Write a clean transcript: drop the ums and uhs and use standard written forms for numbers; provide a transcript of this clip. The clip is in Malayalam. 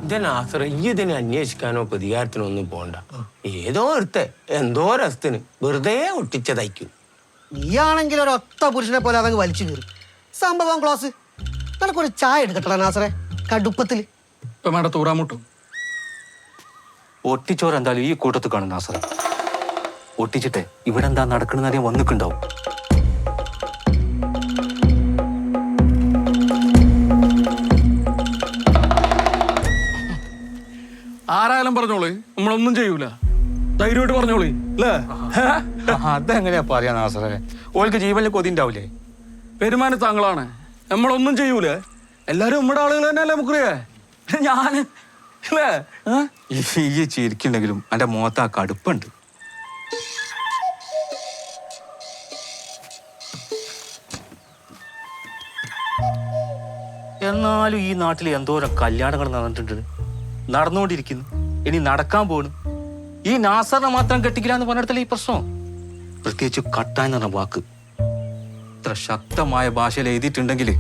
ഇതിനാശ്ര ഈ ഇതിനെ അന്വേഷിക്കാനോ പ്രതികാരത്തിനോ ഒന്നും പോണ്ട. ഏതോ ഒരുത്തെ എന്തോ രസത്തിന് വെറുതെ ഒട്ടിച്ചതയ്ക്കും. നീയാണെങ്കിൽ ഒരൊത്ത പുരുഷനെ പോലെ അതങ്ങ് വലിച്ചു കയറി. സംഭവം ക്ലോസ്. നിനക്കൊരു ചായ എടുക്കട്ടടാ നാസറെ, കടുപ്പത്തില്. ഇപ്പൊ വേണ്ട തൂറാമുട്ടും ഒട്ടിച്ചോറ് എന്തായാലും ഈ കൂട്ടത്തിൽ കാണും നാസറ. ഒട്ടിച്ചിട്ടെ ഇവിടെ എന്താ നടക്കണെന്ന് അറിയാൻ വന്നിട്ടുണ്ടാവും. ആരായാലും പറഞ്ഞോളി, നമ്മളൊന്നും ചെയ്യൂല. ധൈര്യമായിട്ട് പറഞ്ഞോളി അല്ലേ? അതെങ്ങനെയാ പറയാ നാസറെ? ഓൾക്ക് ജീവനിൽ കൊതിണ്ടാവില്ലേ? പെരുമാനം താങ്കളാണ്, നമ്മളൊന്നും ചെയ്യൂലേ? എല്ലാരും നമ്മുടെ ആളുകൾ തന്നെയല്ലേ മുക്രിയേ? ഞാന് അല്ലേ? ഈ ചിരിക്കുണ്ടെങ്കിലും എന്റെ മുഖത്ത് ആ കടുപ്പുണ്ട്. എന്നാലും ഈ നാട്ടിൽ എന്തോരം കല്യാണങ്ങൾ നടന്നിട്ടുണ്ട്, നടന്നുകൊണ്ടിരിക്കുന്നു, ഇനി നടക്കാൻ പോണു. ഈ നാസറിനെ മാത്രം കെട്ടിക്കില്ല എന്ന് പറഞ്ഞിടത്തല്ലേ ഈ പ്രശ്നം. പ്രത്യേകിച്ച് കട്ടാന്ന് പറഞ്ഞ വാക്ക് ഇത്ര ശക്തമായ ഭാഷയിൽ എഴുതിയിട്ടുണ്ടെങ്കിൽ